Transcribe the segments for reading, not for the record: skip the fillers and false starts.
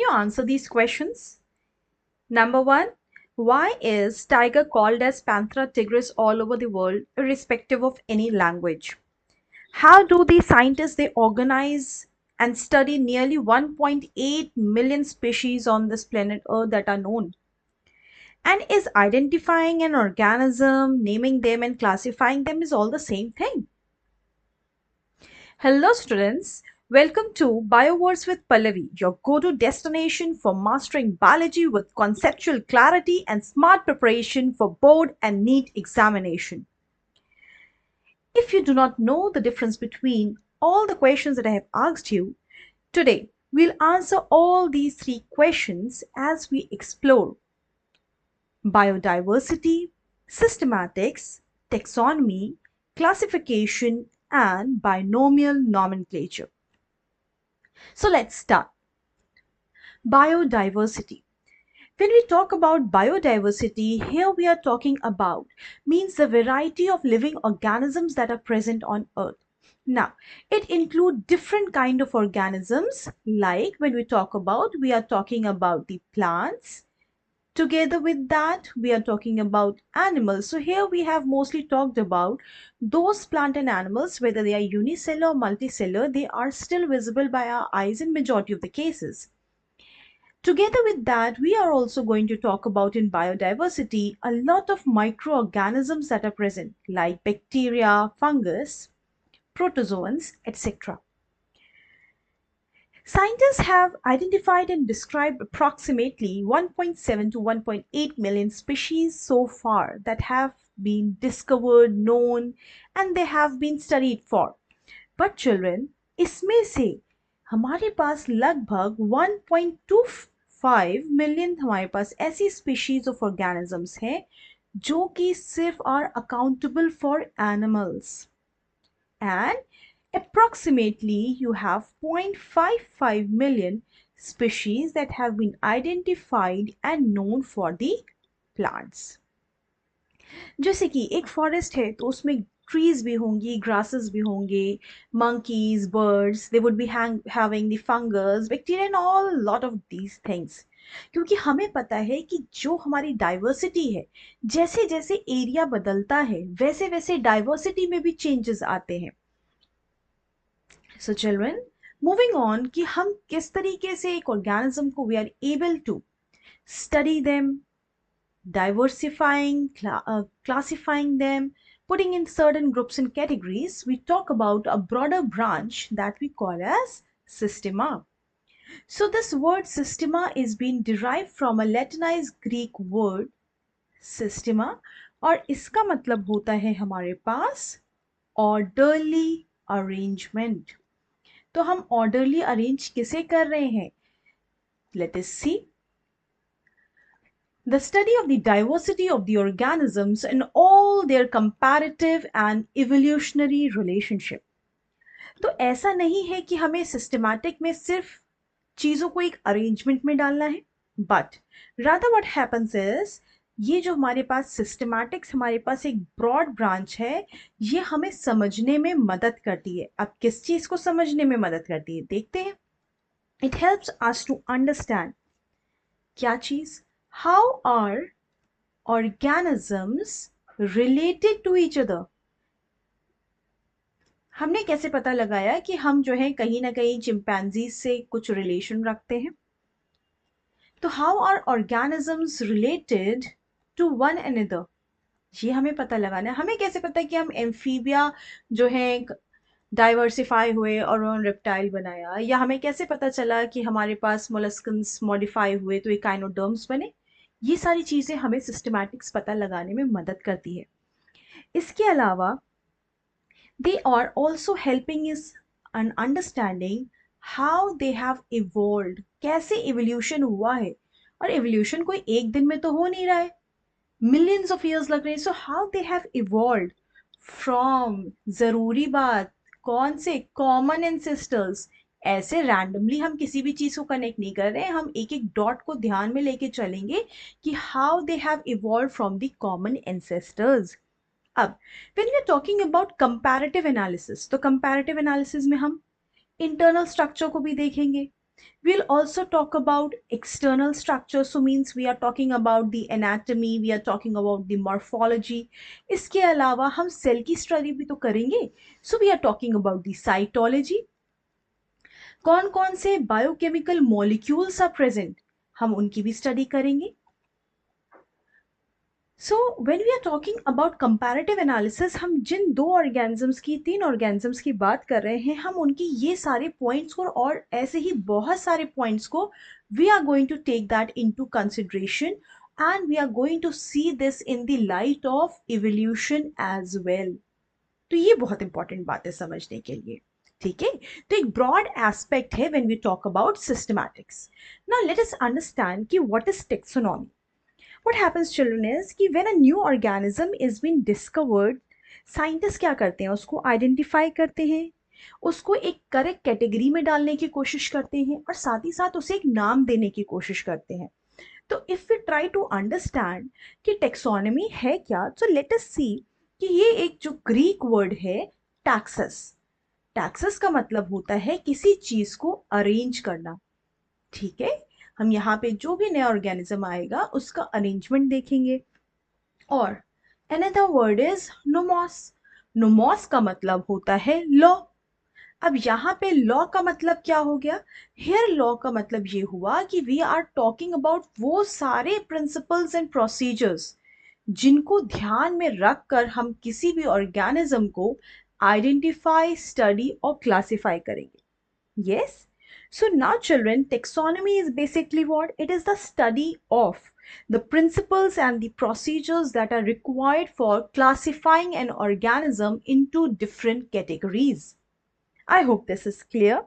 you answer these questions? Number one, why is tiger called as Panthera tigris all over the world, irrespective of any language? How do the scientists they organize and study nearly 1.8 million species on this planet Earth that are known? And is identifying an organism, naming them and classifying them is all the same thing? Hello students, welcome to BioWords with Pallavi, your go-to destination for mastering biology with conceptual clarity and smart preparation for board and NEET examination. If you do not know the difference between all the questions that I have asked you, today we'll answer all these three questions as we explore biodiversity, systematics, taxonomy, classification, and binomial nomenclature. So let's start. Biodiversity. When we talk about biodiversity, here we are talking about means the variety of living organisms that are present on Earth. Now, it includes different kind of organisms, like when we are talking about the plants. Together with that, we are talking about animals. So here we have mostly talked about those plant and animals, whether they are unicellular or multicellular, they are still visible by our eyes in majority of the cases. Together with that, we are also going to talk about in biodiversity a lot of microorganisms that are present, like bacteria, fungus, protozoans, etc. Scientists have identified and described approximately 1.7 to 1.8 million species so far that have been discovered, known, and they have been studied for. But children, इसमें से हमारे पास लगभग 1.25 million हमारे पास ऐसी species of organisms हैं जो कि सिर्फ are accountable for animals. And approximately you have 0.55 million species that have been identified and known for the plants. जैसे कि एक फॉरेस्ट है तो उसमें ट्रीज भी होंगी, ग्रासेस भी होंगे, monkeys, birds, they would be having the fungus, bacteria and all lot of these things. क्योंकि हमें पता है कि जो हमारी डाइवर्सिटी है, जैसे जैसे एरिया बदलता है वैसे वैसे डाइवर्सिटी में भी चेंजेस आते हैं. So children, moving on कि हम किस तरीके से एक ऑर्गेनिज्म को we are able to study them, diversifying, classifying them, putting in certain groups and categories, we talk about a broader branch that we call as systema. So this word systema is being derived from a Latinized Greek word systema और इसका मतलब होता है हमारे पास orderly arrangement. तो हम orderly arrange किसे कर रहे हैं? Let us see. The study of the diversity of the organisms and all their comparative and evolutionary relationship. तो ऐसा नहीं है कि हमें सिस्टमैटिक में सिर्फ चीजों को एक अरेंजमेंट में डालना है, बट रादर व्हाट हैपेंस इज ये जो हमारे पास सिस्टमैटिक्स हमारे पास एक ब्रॉड ब्रांच है, ये हमें समझने में मदद करती है. अब किस चीज को समझने में मदद करती है देखते हैं. It helps us to understand क्या चीज, how are organisms related to each other. हमने कैसे पता लगाया कि हम जो है कहीं ना कहीं चिंपैंजी से कुछ रिलेशन रखते हैं. तो how are organisms related to one another, ये हमें पता लगाना है. हमें कैसे पता कि हम एम्फीबिया जो है डाइवर्सिफाई हुए और उन्होंने रेप्टाइल बनाया, या हमें कैसे पता चला कि हमारे पास मोलस्कन्स मॉडिफाई हुए तो इकाइनोडर्म्स बने. ये सारी चीज़ें हमें सिस्टमैटिक्स पता लगाने में मदद करती है. इसके अलावा they are also helping us in understanding how they have evolved, कैसे evolution हुआ है. और evolution कोई एक दिन में तो हो नहीं रहा है, millions of years लग रहे हैं. so how they have evolved from, ज़रूरी बात, कौन से कॉमन एंसेस्टर्स. ऐसे रैंडमली हम किसी भी चीज को कनेक्ट नहीं कर रहे हैं, हम एक एक डॉट को ध्यान में लेके चलेंगे कि how they have evolve from the common ancestors. अब when we are talking about comparative analysis, तो कंपैरेटिव एनालिसिस में हम इंटरनल स्ट्रक्चर को भी देखेंगे, We'll also talk about external structure, so means we are talking about the anatomy, we are talking about the morphology. इसके अलावा हम cell की स्टडी भी तो करेंगे, so we are talking about the cytology. कौन कौन से बायोकेमिकल मॉलिक्यूल्स आर प्रेजेंट, हम उनकी भी स्टडी करेंगे. So when we are talking about comparative analysis, हम जिन दो ऑर्गेनिजम्स की, तीन ऑर्गेनिजम्स की बात कर रहे हैं, हम उनकी ये सारे पॉइंट्स को और ऐसे ही बहुत सारे पॉइंट्स को we are going to take that into consideration and we are going to see this in the light of evolution as well. तो ये बहुत इंपॉर्टेंट बात है समझने के लिए. ठीक है, तो एक ब्रॉड एस्पेक्ट है when we talk about systematics. Now let us understand कि what is taxonomy. What happens children is कि when a new organism is being discovered, scientist क्या करते हैं, उसको आइडेंटिफाई करते हैं, उसको एक करेक्ट कैटेगरी में डालने की कोशिश करते हैं और साथ ही साथ उसे एक नाम देने की कोशिश करते हैं. तो if we try to understand कि टेक्सोनॉमी है क्या, तो लेट अस सी कि ये एक जो ग्रीक वर्ड है टैक्सस. टैक्सस का मतलब होता है किसी चीज को अरेंज करना. ठीक है, हम यहाँ पे जो भी नया ऑर्गेनिज्म आएगा उसका अरेंजमेंट देखेंगे. और another word is nomos. Nomos का मतलब होता है लॉ. अब यहाँ पे लॉ का मतलब क्या हो गया, हियर लॉ का मतलब ये हुआ कि वी आर टॉकिंग अबाउट वो सारे प्रिंसिपल्स एंड प्रोसीजर्स जिनको ध्यान में रख कर हम किसी भी ऑर्गेनिज्म को आइडेंटिफाई, स्टडी और क्लासिफाई करेंगे. Yes? So now children, taxonomy is basically what? It is the study of the principles and the procedures that are required for classifying an organism into different categories. I hope this is clear.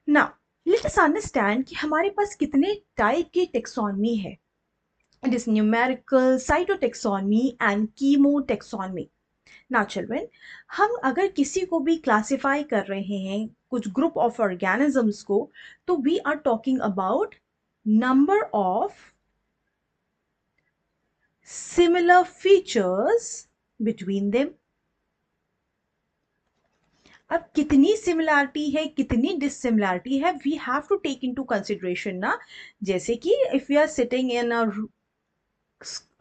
Now, let us understand कि हमारे पास कितने type की taxonomy है. It is numerical, cytotaxonomy and chemotaxonomy. Now children, हम अगर किसी को भी क्लासिफाई कर रहे हैं कुछ ग्रुप ऑफ ऑर्गेनिजम्स को, तो we are talking about number of similar features between them. अब कितनी सिमिलैरिटी है, कितनी डिसिमिलैरिटी है, we have to take into consideration ना. जैसे कि if we are sitting in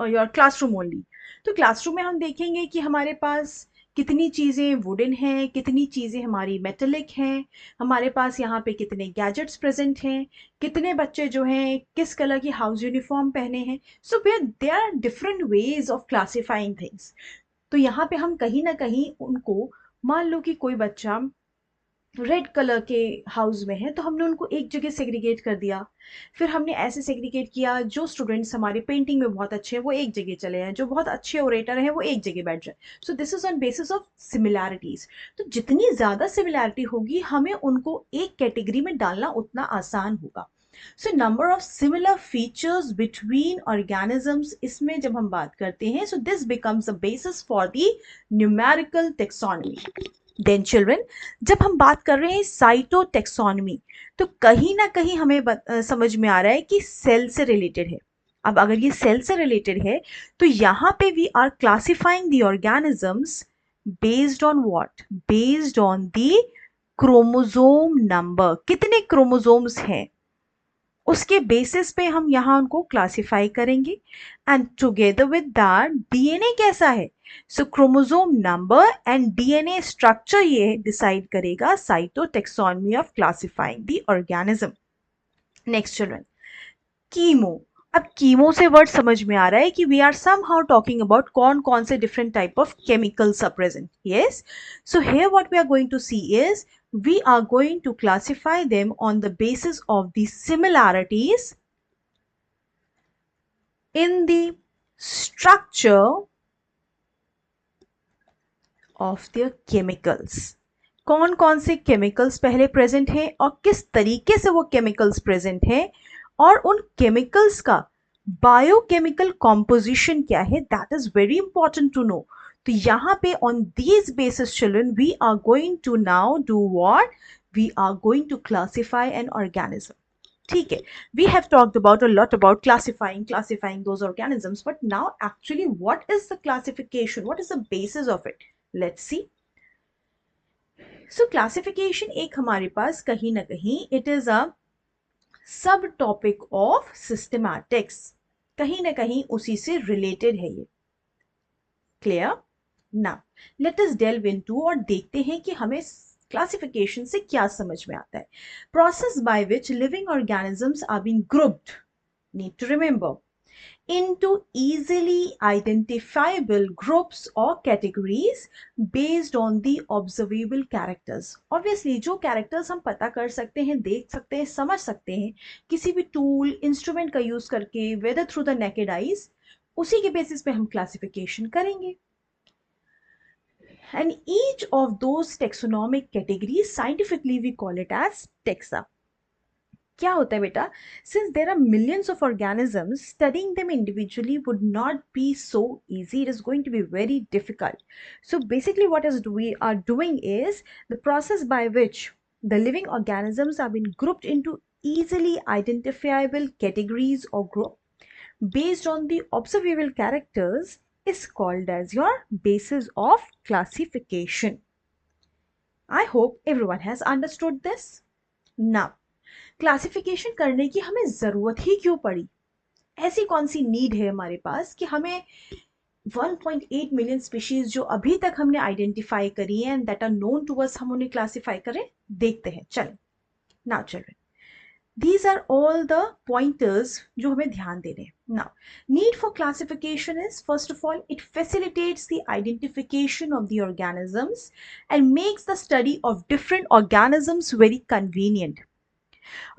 your classroom only, तो क्लासरूम में हम देखेंगे कि हमारे पास कितनी चीज़ें वुडन हैं, कितनी चीज़ें हमारी मेटेलिक हैं, हमारे पास यहाँ पे कितने गैजेट्स प्रेजेंट हैं, कितने बच्चे जो हैं किस कलर की हाउस यूनिफॉर्म पहने हैं. So there are different ways of classifying things. तो यहाँ पे हम कहीं ना कहीं उनको, मान लो कि कोई बच्चा रेड कलर के हाउस में है तो हमने उनको एक जगह सेग्रीगेट कर दिया. फिर हमने ऐसे सेग्रीगेट किया, जो स्टूडेंट्स हमारे पेंटिंग में बहुत अच्छे हैं वो एक जगह चले जाएं, जो बहुत अच्छे ओरेटर हैं वो एक जगह बैठ जाए. सो this is on basis of similarities. तो जितनी ज़्यादा सिमिलैरिटी होगी हमें उनको एक कैटेगरी में डालना उतना आसान होगा. So number of similar features between organisms, इसमें जब हम बात करते हैं, so this becomes the basis for the numerical taxonomy. Then children, जब हम बात कर रहे हैं साइटोटेक्सोनॉमी, तो कहीं ना कहीं हमें समझ में आ रहा है कि सेल से रिलेटेड है. अब अगर ये सेल से रिलेटेड है तो यहाँ पे we are classifying the organisms based on what, based on the chromosome number. कितने क्रोमोसोम्स हैं उसके बेसिस पे हम यहाँ उनको क्लासिफाई करेंगे. And together with that DNA कैसा है, so chromosome number and DNA structure ये डिसाइड करेगा cytotaxonomy of classifying the organism. Next children, chemo. अब कीमो से वर्ड समझ में आ रहा है कि we are somehow talking about कौन कौन से different type of chemicals are present. Yes, so here what we are going to see is we are going to classify them on the basis of the similarities in the structure of their chemicals. कौन कौन से chemicals पहले present हैं और किस तरीके से वो केमिकल्स प्रेजेंट हैं, और उन केमिकल्स का बायोकेमिकल कॉम्पोजिशन क्या है, that is very important to know. तो यहाँ पे on these basis children we are going to now do what, we are going to classify an organism. ठीक है, we have talked about a lot about classifying those organisms, but now actually what is the classification, what is the basis of it? Let's see. So classification एक हमारे पास कहीं ना कहीं it is a सब topic of systematics, कहीं ना कहीं उसी से रिलेटेड है ये। क्लियर? नाउ लेट अस डेल्व इनटू और देखते हैं कि हमें क्लासिफिकेशन से क्या समझ में आता है। Process by which living organisms are being grouped, need to remember, into easily identifiable groups or categories based on the observable characters. Obviously जो characters हम पता कर सकते हैं, देख सकते हैं, समझ सकते हैं किसी भी टूल इंस्ट्रूमेंट का यूज करके, whether through the naked eyes, उसी के बेसिस पे हम क्लासिफिकेशन करेंगे। And each of those taxonomic categories scientifically we call it as taxa. क्या होता है बेटा, since there are millions of organisms, studying them individually would not be so easy. It is going to be very difficult. So basically what is we are doing is the process by which the living organisms are being grouped into easily identifiable categories or group based on the observable characters is called as your basis of classification. I hope everyone has understood this. Now classification करने की हमें ज़रूरत ही क्यों पड़ी? ऐसी कौन सी need है हमारे पास कि हमें 1.8 मिलियन स्पीशीज जो अभी तक हमने आइडेंटिफाई करी है and that are known to us, हम उन्हें क्लासिफाई करें? देखते हैं, चलें। Now children, these are all the pointers जो हमें ध्यान देने हैं। Now, need for classification is, first of all, it facilitates the identification of the organisms and makes the study of different organisms very convenient.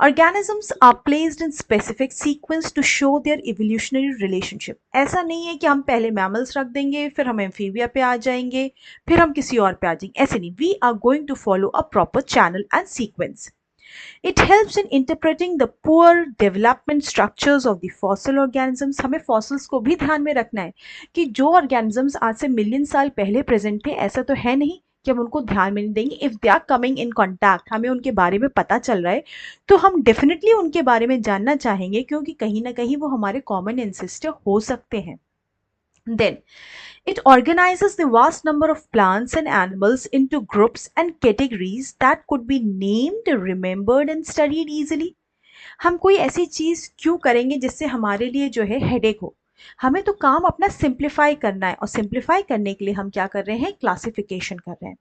Organisms are placed in specific sequence to show their evolutionary relationship. ऐसा नहीं है कि हम पहले mammals रख देंगे, फिर हम amphibia पे आ जाएंगे, फिर हम किसी और पे आ जाएंगे, ऐसे नहीं। We are going to follow a proper channel and sequence. It helps in interpreting the poor development structures of the fossil organisms. हमें fossils को भी ध्यान में रखना है कि जो organisms आज से मिलियन साल पहले प्रेजेंट थे, ऐसा तो है नहीं कि हम उनको ध्यान में नहीं देंगे। If they are coming in contact, हमें उनके बारे में पता चल रहा है, तो हम डेफिनेटली उनके बारे में जानना चाहेंगे, क्योंकि कहीं ना कहीं वो हमारे कॉमन एंसेस्टर हो सकते हैं। Then it organizes the vast number of plants and animals into groups and categories that could be named, remembered and studied easily. हम कोई ऐसी चीज क्यों करेंगे जिससे हमारे लिए जो है हेडेक हो? हमें तो काम अपना सिंप्लीफाई करना है, और सिंप्लीफाई करने के लिए हम क्या कर रहे हैं? क्लासिफिकेशन कर रहे हैं।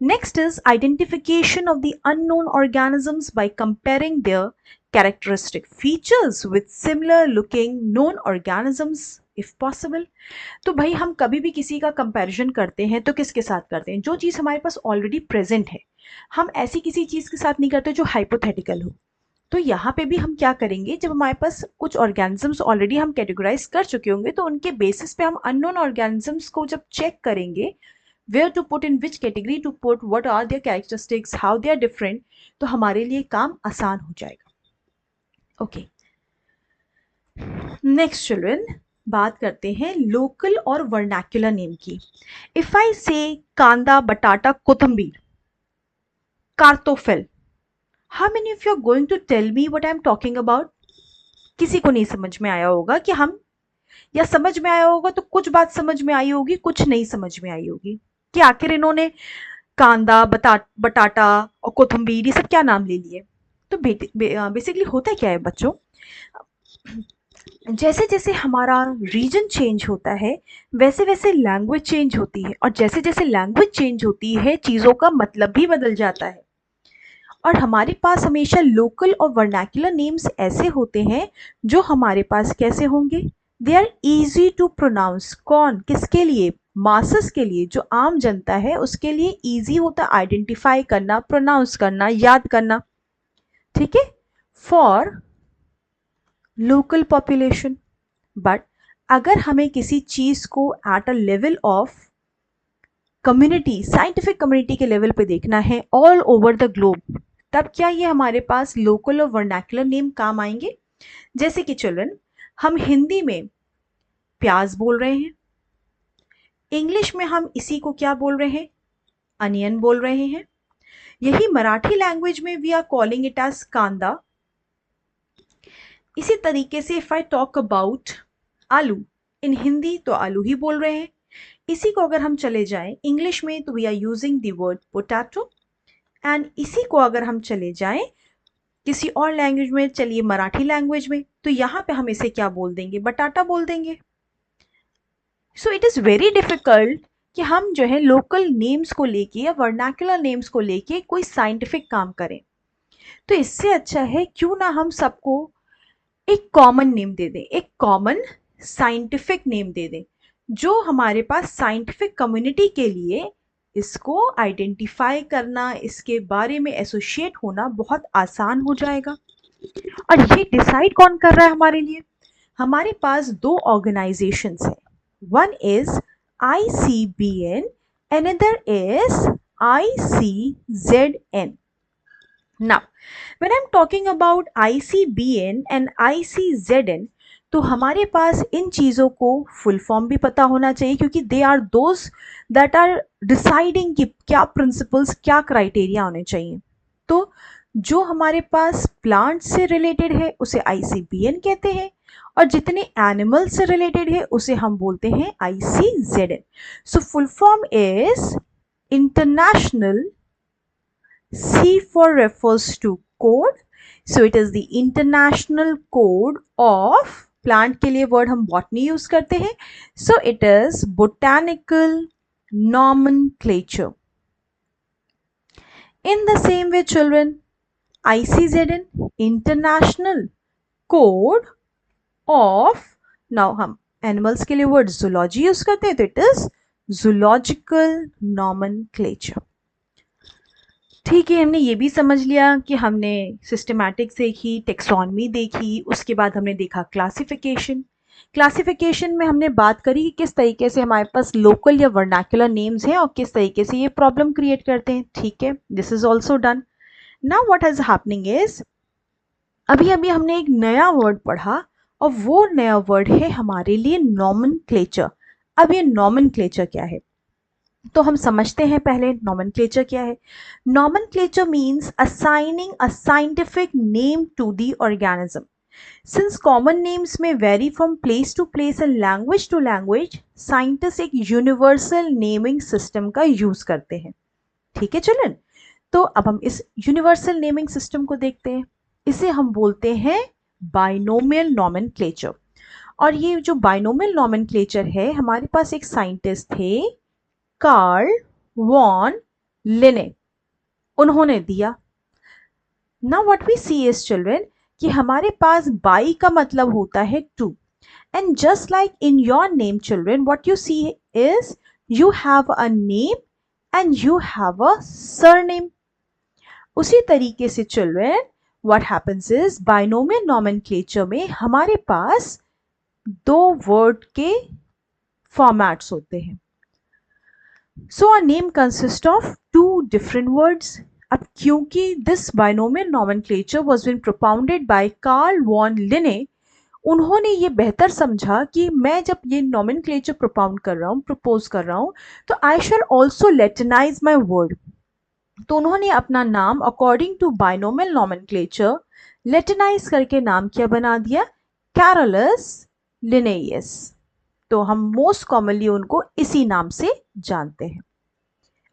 Next is identification of the unknown organisms by comparing their characteristic features with similar looking known organisms if possible. तो भाई हम कभी भी किसी का कंपैरिजन करते हैं तो किसके साथ करते हैं? जो चीज़ हमारे पास ऑलरेडी प्रेजेंट है। हम ऐसी किसी चीज़ के साथ नहीं करते जो हाइपोथेटिकल हो। तो यहाँ पे भी हम क्या करेंगे, जब हमारे पास कुछ ऑर्गेनिजम्स ऑलरेडी हम कैटेगराइज कर चुके होंगे, तो उनके बेसिस पे हम अननोन ऑर्गेनिजम्स को जब चेक करेंगे, where to put in which category to put, what are their characteristics, how they are different, तो हमारे लिए काम आसान हो जाएगा। ओके, नेक्स्ट चिल्ड्रन, बात करते हैं लोकल और वर्नाक्युलर नेम की। If I say kanda, batata, kothimbir, kartoffel, how many of you are going to tell me what I am talking about? किसी को नहीं समझ में आया होगा कि हम, या समझ में आया होगा तो कुछ बात समझ में आई होगी, कुछ नहीं समझ में आई होगी कि आखिर इन्होंने कांदा, बटाटा और कोथंबीर, ये सब क्या नाम ले लिए। तो बेसिकली होता क्या है बच्चों, जैसे जैसे हमारा रीजन चेंज होता है वैसे वैसे लैंग्वेज चेंज होती है, और जैसे जैसे लैंग्वेज चेंज होती है चीज़ों का मतलब भी बदल जाता है। और हमारे पास हमेशा लोकल और वर्नाक्युलर नेम्स ऐसे होते हैं जो हमारे पास कैसे होंगे? They are easy to pronounce. कौन, किसके लिए? मासेस के लिए, जो आम जनता है उसके लिए ईजी होता है आइडेंटिफाई करना, प्रोनाउंस करना, याद करना। ठीक है, फॉर लोकल पॉपुलेशन। बट अगर हमें किसी चीज को at a level of community, scientific community के लेवल पे देखना है ऑल ओवर द ग्लोब, तब क्या ये हमारे पास लोकल और वर्नाक्युलर नेम काम आएंगे? जैसे कि चिल्ड्रन, हम हिंदी में प्याज बोल रहे हैं, इंग्लिश में हम इसी को क्या बोल रहे हैं? अनियन बोल रहे हैं। यही मराठी लैंग्वेज में we are calling it as kanda. इसी तरीके से इफ आई टॉक अबाउट आलू, इन हिंदी तो आलू ही बोल रहे हैं। इसी को अगर हम चले जाएं इंग्लिश में तो we are using the word potato, and इसी को अगर हम चले जाएं किसी और लैंग्वेज में, चलिए मराठी लैंग्वेज में, तो यहाँ पे हम इसे क्या बोल देंगे, बटाटा बोल देंगे। So it is very difficult कि हम जो है लोकल नेम्स को लेके या वर्नाकुलर नेम्स को लेके कोई साइंटिफिक काम करें। तो इससे अच्छा है क्यों ना हम सबको एक कॉमन नेम दे दें, एक कॉमन साइंटिफिक नेम दे दें, जो हमारे पास साइंटिफिक कम्युनिटी के लिए इसको आइडेंटिफाई करना, इसके बारे में एसोसिएट होना बहुत आसान हो जाएगा। और ये डिसाइड कौन कर रहा है हमारे लिए? हमारे पास दो ऑर्गेनाइजेशंस हैं, one is ICBN, another is ICZN. Now, when I'm talking about ICBN and ICZN, तो हमारे पास इन चीज़ों को फुल फॉर्म भी पता होना चाहिए, क्योंकि they are those that are deciding कि क्या प्रिंसिपल्स, क्या क्राइटेरिया होने चाहिए। तो जो हमारे पास प्लांट से रिलेटेड है उसे ICBN कहते हैं, और जितने एनिमल से रिलेटेड है उसे हम बोलते हैं ICZN. So full form is international, C for refers to code, so it is the international code of, plant के लिए word हम botany use करते हैं, so it is botanical nomenclature. In the same way children, ICZN, international code of, now हम animals के लिए word zoology use करते हैं, तो it is zoological nomenclature. ठीक है, हमने ये भी समझ लिया कि हमने सिस्टमैटिक्स देखी, टेक्सोनमी देखी, उसके बाद हमने देखा क्लासिफिकेशन। क्लासिफिकेशन में हमने बात करी कि किस तरीके से हमारे पास लोकल या वर्नाकुलर नेम्स हैं और किस तरीके से ये प्रॉब्लम क्रिएट करते हैं। ठीक है, this is also done. Now what is happening is, अभी अभी हमने एक नया वर्ड पढ़ा और वो नया वर्ड है हमारे लिए नॉमेनक्लेचर। अब ये नॉमेनक्लेचर क्या है तो हम समझते हैं पहले नॉमेनक्लेचर क्या है। Nomenclature means assigning a scientific name to the organism. Since common names may vary from place to place and language to language, scientist एक यूनिवर्सल नेमिंग सिस्टम का यूज करते हैं। ठीक है चिल्ड्रन, तो अब हम इस यूनिवर्सल नेमिंग सिस्टम को देखते हैं। इसे हम बोलते हैं बाइनोमियल नॉमेनक्लेचर। और ये जो बाइनोमियल नॉमेनक्लेचर है, हमारे पास एक साइंटिस्ट थे कार्ल वॉन लिने, उन्होंने दिया। Now what we see is children कि हमारे पास बाई का मतलब होता है two, and just like in your name children what you see is you have a name and you have a surname. उसी तरीके से चिल्ड्रन व्हाट हैपेंस इज बाइनोमियल नॉमेनक्लेचर में हमारे पास दो वर्ड के फॉर्मेट्स होते हैं। So a name consists of two different words. अब क्योंकि this binomial nomenclature was been propounded by Carl von Linné, उन्होंने ये बेहतर समझा कि मैं जब ये nomenclature propound कर रहा हूँ, propose कर रहा हूँ, तो I shall also latinize my word. तो उन्होंने अपना नाम according to binomial nomenclature latinize करके नाम क्या बना दिया, Carolus Linnaeus। तो हम मोस्ट कॉमनली उनको इसी नाम से जानते हैं।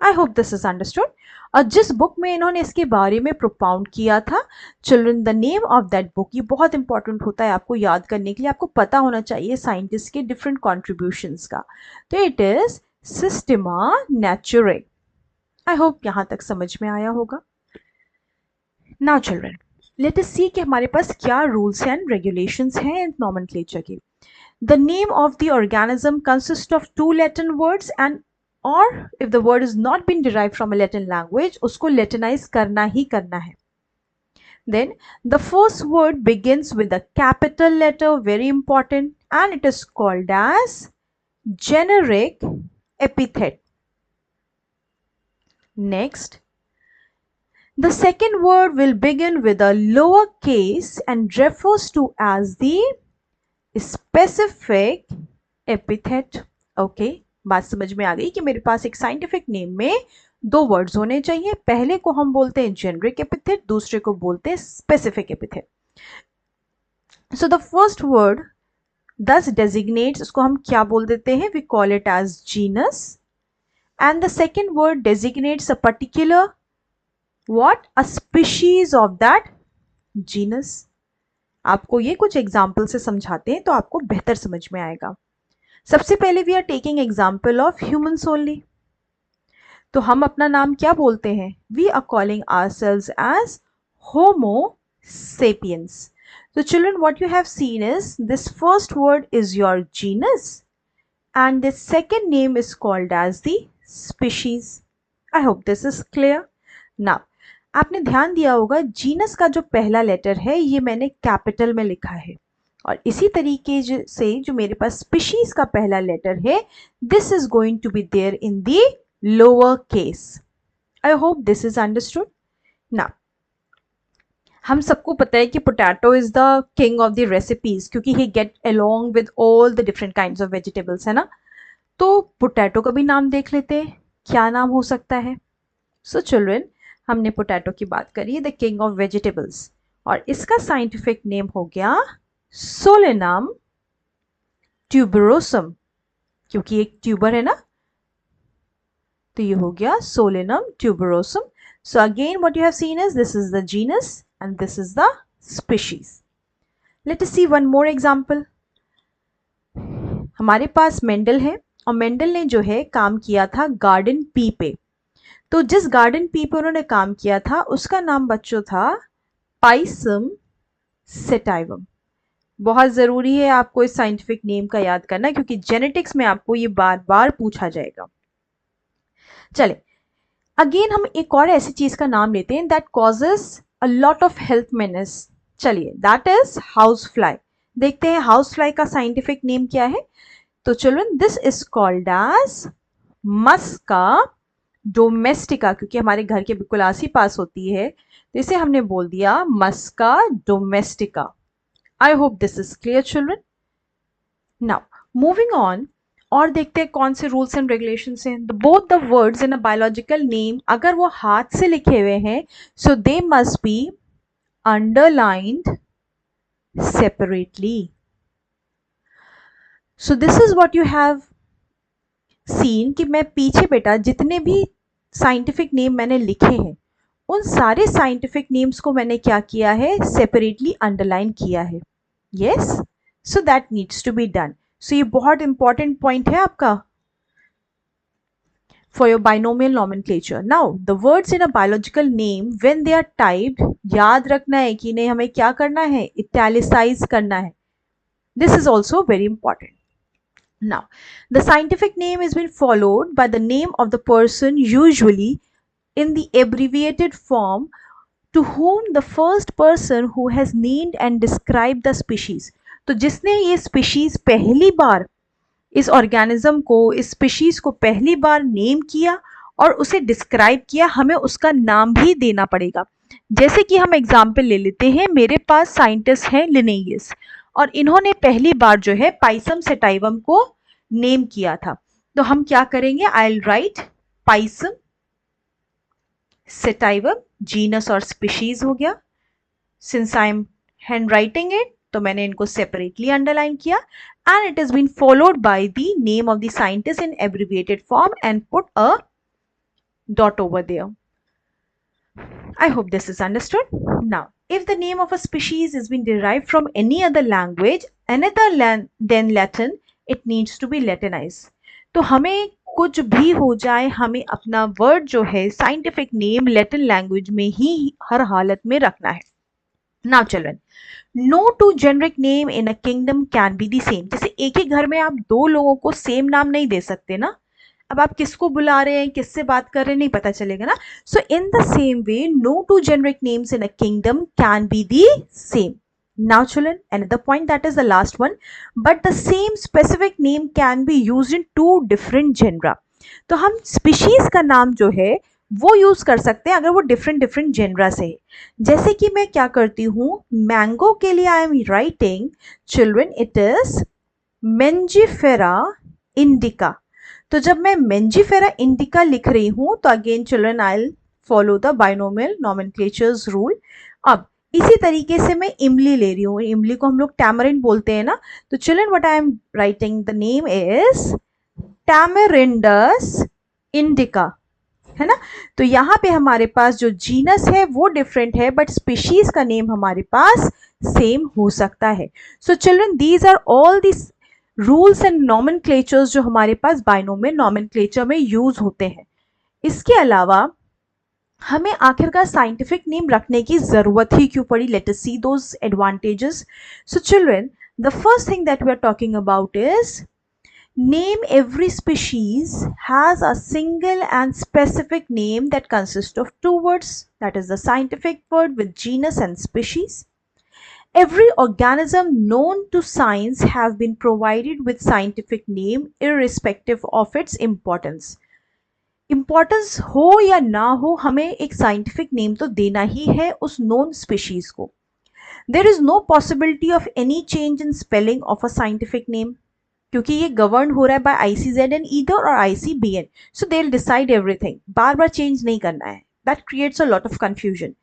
आई होप दिस इज अंडरस्टूड। और जिस बुक में इन्होंने इसके बारे में प्रोपाउंड किया था children, the name of that book, ये बहुत इंपॉर्टेंट होता है आपको याद करने के लिए, आपको पता होना चाहिए साइंटिस्ट के डिफरेंट कॉन्ट्रीब्यूशंस का। तो it is Systema Naturae. I hope यहाँ तक समझ में आया होगा। Now children let us see कि हमारे पास क्या रूल्स एंड रेगुलेशंस हैं नॉमेनक्लेचर के। The name of the organism consists of two Latin words, and or if the word is not been derived from a Latin language, उसको Latinize करना ही करना है। Then the first word begins with a capital letter, very important, and it is called as generic epithet. Next, the second word will begin with a lower case and refers to as the specific epithet. Okay, बात समझ में आ गई कि मेरे पास एक scientific name में दो words होने चाहिए। पहले को हम बोलते हैं जेनरिक एपिथेट, दूसरे को बोलते हैं specific epithet. So the first word thus designates, उसको हम क्या बोल देते हैं, we call it as genus, and the second word designates a particular what? A species of that genus. आपको ये कुछ एग्जाम्पल से समझाते हैं तो आपको बेहतर समझ में आएगा. सबसे पहले we are taking example of humans only. तो हम अपना नाम क्या बोलते हैं? We are calling ourselves as Homo sapiens. So children, what you have seen is this first word is your genus and the second name is called as the species. I hope this is clear. Now आपने ध्यान दिया होगा genus का जो पहला letter है ये मैंने कैपिटल में लिखा है और इसी तरीके से जो मेरे पास स्पीशीज का पहला लेटर है this is going to be there in the lower case. I hope this is understood. Now हम सबको पता है कि potato is the king of the recipes क्योंकि he get along with all the different kinds of vegetables, है ना. तो potato का भी नाम देख लेते हैं, क्या नाम हो सकता है. सो चिल्ड्रन, हमने पोटैटो की बात करी, द किंग ऑफ वेजिटेबल्स, और इसका साइंटिफिक नेम हो गया सोलेनम ट्यूबरोसम, क्योंकि एक ट्यूबर है ना, तो ये हो गया Solanum tuberosum. So again what you have seen is this is the genus and this is the species. Let us see one more example. हमारे पास मेंडल है और मेंडल ने जो है काम किया था गार्डन पी पे. तो जिस गार्डन पी पे उन्होंने काम किया था उसका नाम बच्चों था पाइसम सेटाइवम. बहुत ज़रूरी है आपको इस साइंटिफिक नेम का याद करना क्योंकि जेनेटिक्स में आपको ये बार बार पूछा जाएगा. चले अगेन हम एक और ऐसी चीज का नाम लेते हैं that causes a lot of health menace. चलिए दैट इज हाउस फ्लाई. देखते हैं हाउस फ्लाई का साइंटिफिक नेम क्या है. तो children this is called as Musca domestica, क्योंकि हमारे घर के बिल्कुल आस ही पास होती है तो इसे हमने बोल दिया Musca domestica. I hope this is clear children. Now moving on, और देखते हैं कौन से रूल्स एंड रेगुलेशंस हैं. Both the words in a biological name अगर वो हाथ से लिखे हुए हैं so they must be underlined separately. So this is what you have seen कि मैं पीछे बेटा जितने भी साइंटिफिक नेम मैंने लिखे हैं उन सारे साइंटिफिक नेम्स को मैंने क्या किया है, सेपरेटली अंडरलाइन किया है. Yes, so that needs to be done. So ये बहुत इंपॉर्टेंट पॉइंट है आपका for your binomial nomenclature. Now the words in a biological name when they are typed, याद रखना है कि इन्हें हमें क्या करना है, italicize करना है. This is also very important. Now the scientific name has been followed by the name of the person usually in the abbreviated form to whom the first person who has named and described the species. तो जिसने ये species पहली बार इस organism को, इस species को पहली बार name किया और उसे डिस्क्राइब किया, हमें उसका नाम भी देना पड़ेगा. जैसे कि हम एग्जाम्पल ले लेते हैं, मेरे पास साइंटिस्ट हैं लिनेयस और इन्होंने पहली बार जो है पाइसम सेटाइवम को नेम किया था. तो हम क्या करेंगे, I will write Pisum sativum, genus और स्पीशीज हो गया. Since I am hand writing it तो मैंने इनको सेपरेटली अंडरलाइन किया and it has been followed by the name of the scientist in abbreviated form and put a dot over there. I hope this is understood. Now if the name of a species has been derived from any other language than Latin, it needs to be Latinized. तो हमें कुछ भी हो जाए हमें अपना word जो है साइंटिफिक नेम लैटिन लैंग्वेज में ही हर हालत में रखना है. Now children, no two generic name in a kingdom can be the same. जैसे एक ही घर में आप दो लोगों को सेम नाम नहीं दे सकते ना. अब आप किसको बुला रहे हैं, किससे बात कर रहे हैं, नहीं पता चलेगा ना. So in the same way, no two generic names in a kingdom can be the same. Now children, another point, that is the last one. But the same specific name can be used in two different genera. तो हम species का नाम जो है वो use कर सकते हैं अगर वो डिफरेंट डिफरेंट जेनरा से है. जैसे कि मैं क्या करती हूँ, मैंगो के लिए I am writing children it is Mangifera indica. तो जब मैं मेंजीफेरा इंडिका लिख रही हूँ तो again children I will follow the binomial nomenclatures rule. अब इसी तरीके से मैं इमली ले रही हूँ, इमली को हम लोग टैमरिंड बोलते हैं ना. तो children what I am writing, the name is Tamarindus indica. है ना। तो यहाँ पे हमारे पास जो जीनस है वो डिफरेंट है, बट स्पीशीज का नेम हमारे पास सेम हो सकता है। So children, these are all this rules and nomenclatures जो हमारे पास बाइनोमियल नॉमेनक्लेचर में यूज होते हैं। इसके अलावा हमें आखिरकार साइंटिफिक नेम रखने की जरूरत ही क्यों पड़ी? Let us see those advantages. So children, the first thing that we are talking about is name every species has a single and specific name that consists of two words, that is the scientific word with genus and species. Every organism known to science have been provided with scientific name irrespective of its importance. Importance हो या ना हो, हमें एक scientific name तो देना ही है उस known species को. There is no possibility of any change in spelling of a scientific name, क्योंकि ये गवर्न हो रहा है बाय ICZN ईदर और ICBN, so they will decide everything. बार बार चेंज नहीं करना है. That creates a lot of confusion.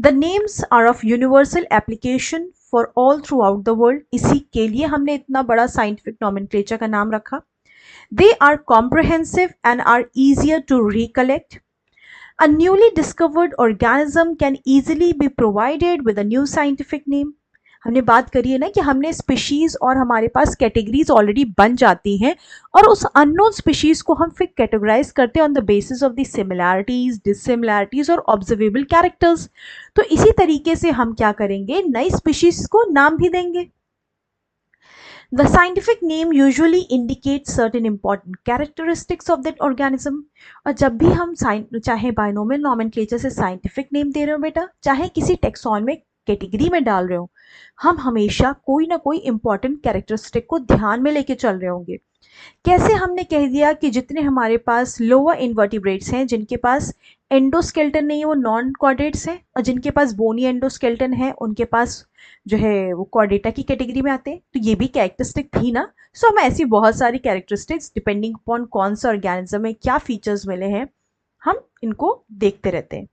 The names are of universal application for all throughout the world. इसी के लिए हमने इतना बड़ा साइंटिफिक नॉमेनक्लेचर का नाम रखा. They are comprehensive and are easier to recollect. A newly discovered organism can easily be provided with a new scientific name. हमने बात करी है ना कि हमने स्पीशीज और हमारे पास कैटेगरीज ऑलरेडी बन जाती हैं, और उस अननोन स्पीशीज को हम फिर कैटेगराइज करते हैं on the basis of the similarities, dissimilarities और ऑब्जर्वेबल कैरेक्टर्स. तो इसी तरीके से हम क्या करेंगे, नई स्पीशीज को नाम भी देंगे. The scientific name usually indicates certain important characteristics of that organism. और जब भी हम चाहे बाइनोमियल नॉमेनक्लेचर से साइंटिफिक नेम दे रहे हो बेटा, चाहे किसी टेक्सॉन में कैटेगरी में डाल रहे हो, हम हमेशा कोई ना कोई इंपॉर्टेंट कैरेक्टरिस्टिक को ध्यान में लेके चल रहे होंगे. कैसे हमने कह दिया कि जितने हमारे पास लोअर इन्वर्टिब्रेट्स हैं जिनके पास एंडोस्केल्टन नहीं है वो नॉन कॉर्डेट्स हैं, और जिनके पास बोनी एंडोस्केल्टन है उनके पास जो है वो कॉर्डेटा की कैटेगरी में आते हैं. तो ये भी कैरेक्टरिस्टिक थी ना. सो हम ऐसी बहुत सारी कैरेक्टरिस्टिक्स डिपेंडिंग अपॉन कौन सा ऑर्गेनिज्म में क्या फीचर्स मिले हैं हम इनको देखते रहते हैं.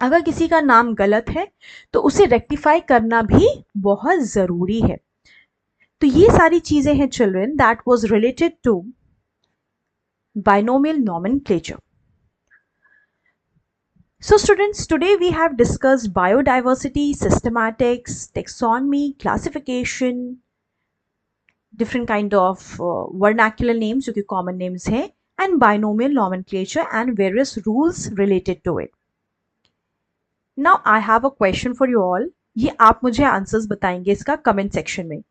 अगर किसी का नाम गलत है तो उसे रेक्टिफाई करना भी बहुत ज़रूरी है. तो ये सारी चीज़ें हैं children that was related to binomial nomenclature. So students, today we have discussed biodiversity, systematics, taxonomy, classification, different kind of vernacular names जो कि common names हैं, and binomial nomenclature and various rules related to it. Now I have a question for you all. ये आप मुझे answers बताएंगे इसका comment section में.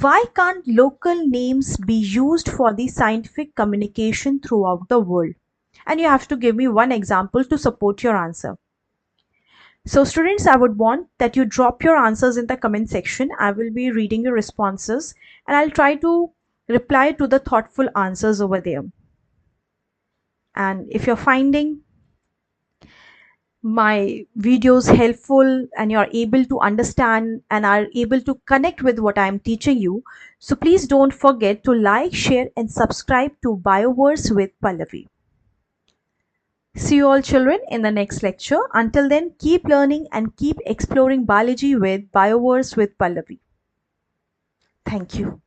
Why can't local names be used for the scientific communication throughout the world? And you have to give me one example to support your answer. So students, I would want that you drop your answers in the comment section. I will be reading your responses and I'll try to reply to the thoughtful answers over there. And if you're finding my videos helpful and you're able to understand and are able to connect with what I'm teaching you, so please don't forget to like, share and subscribe to BioVerse with Pallavi. See you all children in the next lecture. Until then, keep learning and keep exploring biology with BioVerse with Pallavi. Thank you.